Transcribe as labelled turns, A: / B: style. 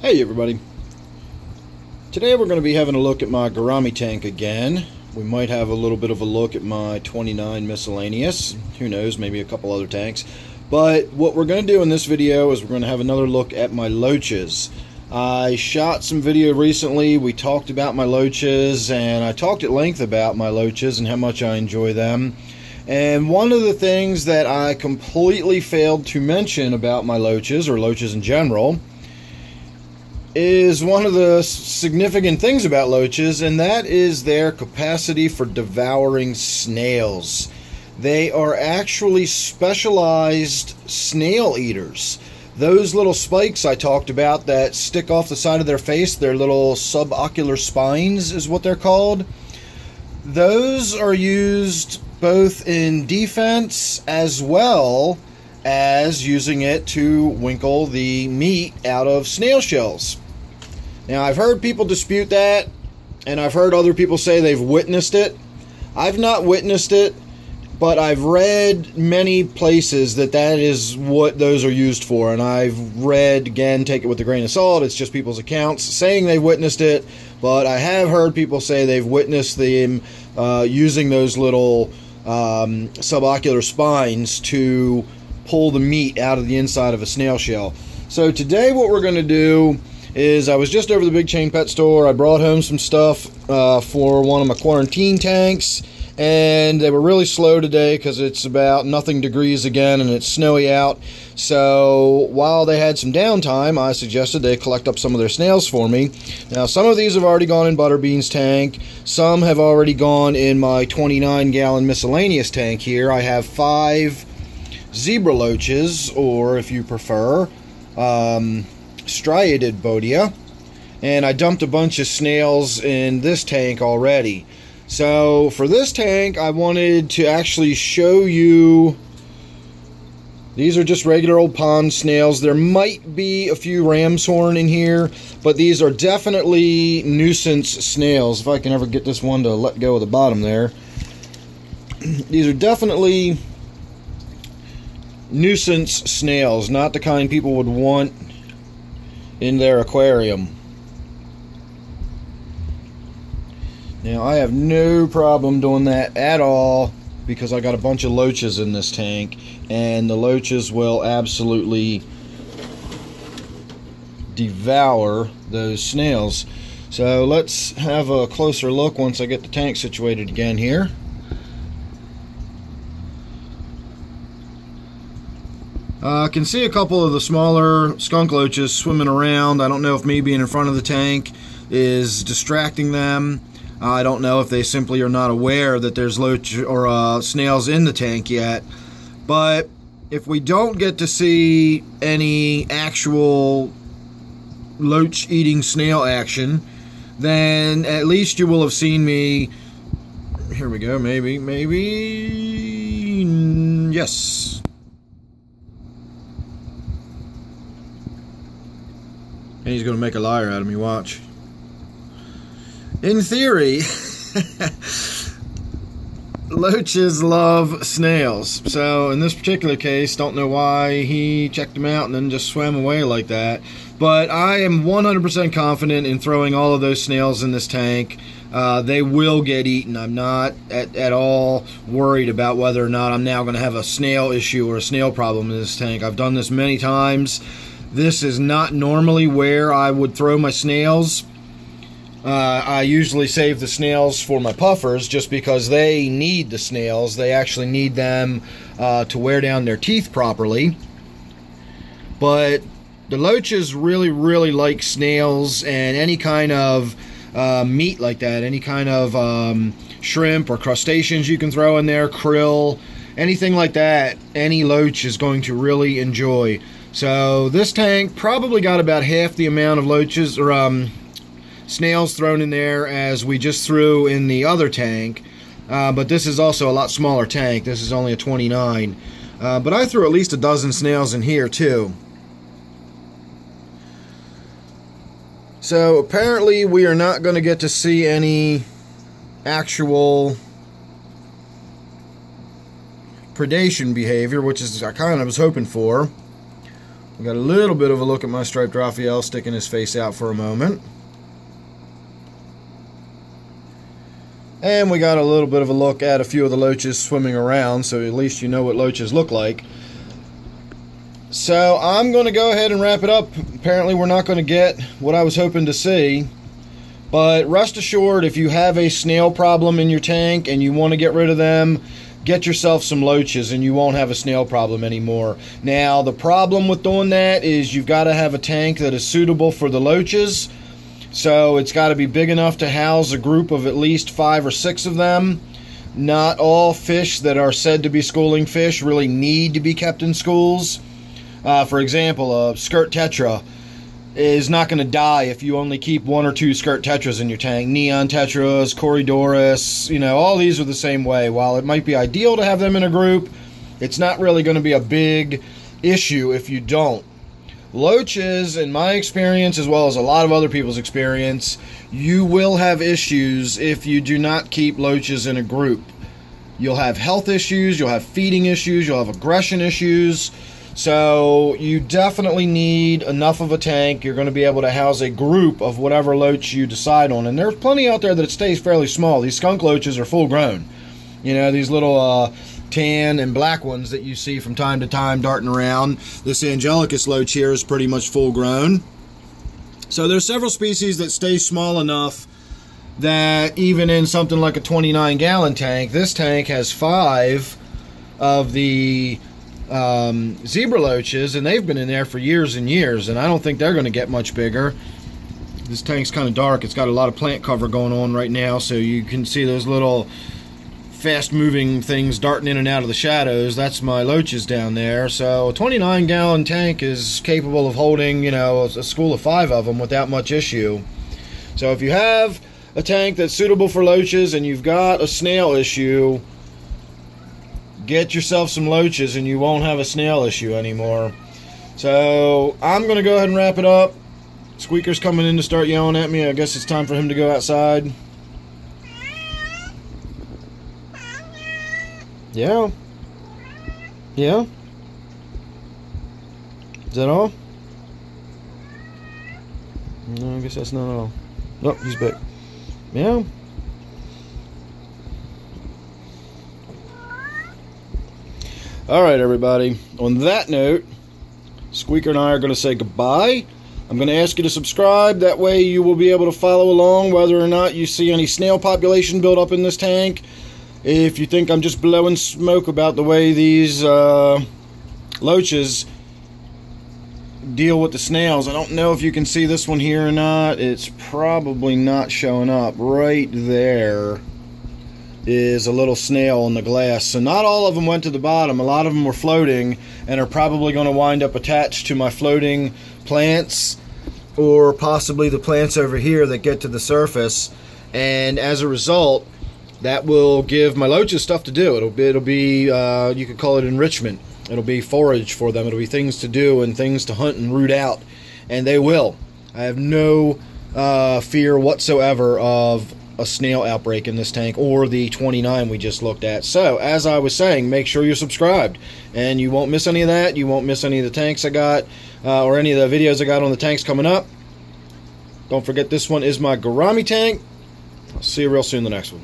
A: Hey everybody, today we're going to be having a look at my gourami tank again. We might have a little bit of a look at my 29 miscellaneous, who knows, maybe a couple other tanks. But what we're going to do in this video is we're going to have another look at my Loaches. I shot some video recently, we talked about my Loaches, and I talked at length about my Loaches and how much I enjoy them. And one of the things that I completely failed to mention about my Loaches, or Loaches in general, is one of the significant things about Loaches, and that is their capacity for devouring snails. They are actually specialized snail eaters. Those little spikes I talked about that stick off the side of their face, their little subocular spines is what they're called. Those are used both in defense as well as using it to winkle the meat out of snail shells. Now, I've heard people dispute that, and I've heard other people say they've witnessed it. I've not witnessed it, but I've read many places that that is what those are used for, and I've read, again, take it with a grain of salt, it's just people's accounts saying they've witnessed it, but I have heard people say they've witnessed them using those little subocular spines to pull the meat out of the inside of a snail shell. So today what we're going to do is, I was just over the big chain pet store. I brought home some stuff for one of my quarantine tanks, and they were really slow today because it's about nothing degrees again and it's snowy out. So while they had some downtime, I suggested they collect up some of their snails for me. Now, some of these have already gone in Butterbean's tank. Some have already gone in my 29-gallon miscellaneous tank here. I have 5 zebra loaches, or if you prefer, striated bodia, and I dumped a bunch of snails in this tank already. So for this tank, I wanted to actually show you, these are just regular old pond snails. There might be a few ram's horn in here, but these are definitely nuisance snails. If I can ever get this one to let go of the bottom there. These are definitely nuisance snails, not the kind people would want in their aquarium. Now, I have no problem doing that at all because I got a bunch of Loaches in this tank, and the Loaches will absolutely devour those snails. So let's have a closer look once I get the tank situated again here. I can see a couple of the smaller skunk loaches swimming around. I don't know if me being in front of the tank is distracting them. I don't know if they simply are not aware that there's loach or snails in the tank yet. But if we don't get to see any actual loach eating snail action, then at least you will have seen me. Here we go, maybe, yes. And he's going to make a liar out of me, watch. In theory, Loaches love snails. So in this particular case, don't know why he checked them out and then just swam away like that. But I am 100% confident in throwing all of those snails in this tank. They will get eaten. I'm not at all worried about whether or not I'm now going to have a snail issue or a snail problem in this tank. I've done this many times. This is not normally where I would throw my snails. I usually save the snails for my puffers just because they need the snails. They actually need them to wear down their teeth properly. But the Loaches really, really like snails and any kind of meat like that. Any kind of shrimp or crustaceans you can throw in there, krill, anything like that, any Loach is going to really enjoy. So this tank probably got about half the amount of Loaches or snails thrown in there as we just threw in the other tank. But this is also a lot smaller tank. This is only a 29. But I threw at least a dozen snails in here too. So apparently we are not going to get to see any actual predation behavior, which is I kind of was hoping for. We got a little bit of a look at my striped Raphael sticking his face out for a moment. And we got a little bit of a look at a few of the loaches swimming around, so at least you know what loaches look like. So I'm going to go ahead and wrap it up. Apparently we're not going to get what I was hoping to see. But rest assured, if you have a snail problem in your tank and you want to get rid of them, get yourself some loaches and you won't have a snail problem anymore. Now, the problem with doing that is you've got to have a tank that is suitable for the loaches. So it's got to be big enough to house a group of at least 5 or 6 of them. Not all fish that are said to be schooling fish really need to be kept in schools. For example, a skirt tetra is not going to die if you only keep 1 or 2 skirt tetras in your tank. Neon tetras, Corydoras, you know, all these are the same way. While it might be ideal to have them in a group, it's not really going to be a big issue if you don't. Loaches, in my experience, as well as a lot of other people's experience, you will have issues if you do not keep loaches in a group. You'll have health issues, you'll have feeding issues, you'll have aggression issues. So you definitely need enough of a tank. You're going to be able to house a group of whatever loach you decide on. And there's plenty out there that it stays fairly small. These skunk loaches are full grown. You know, these little tan and black ones that you see from time to time darting around. This Angelicus loach here is pretty much full grown. So there's several species that stay small enough that even in something like a 29-gallon tank, this tank has 5 of the zebra loaches, and they've been in there for years and years, and I don't think they're going to get much bigger. This tank's kind of dark. It's got a lot of plant cover going on right now, so you can see those little fast-moving things darting in and out of the shadows. That's my loaches down there. So a 29-gallon tank is capable of holding, you know, a school of 5 of them without much issue. So if you have a tank that's suitable for loaches and you've got a snail issue, get yourself some loaches and you won't have a snail issue anymore. So I'm going to go ahead and wrap it up. Squeaker's coming in to start yelling at me. I guess it's time for him to go outside. Yeah. Yeah? Is that all? No, I guess that's not all. Nope, he's back. Yeah. Alright, everybody. On that note, Squeaker and I are going to say goodbye. I'm going to ask you to subscribe. That way you will be able to follow along whether or not you see any snail population build up in this tank. If you think I'm just blowing smoke about the way these loaches deal with the snails, I don't know if you can see this one here or not. It's probably not showing up. Right there is a little snail on the glass. So not all of them went to the bottom. A lot of them were floating and are probably going to wind up attached to my floating plants, or possibly the plants over here that get to the surface. And as a result, that will give my loaches stuff to do. It'll be you could call it enrichment. It'll be forage for them. It'll be things to do and things to hunt and root out. And they will. I have no fear whatsoever of a snail outbreak in this tank, or the 29 we just looked at. So, as I was saying, make sure you're subscribed, and you won't miss any of that. You won't miss any of the tanks I got, or any of the videos I got on the tanks coming up. Don't forget, this one is my gourami tank. I'll see you real soon in the next one.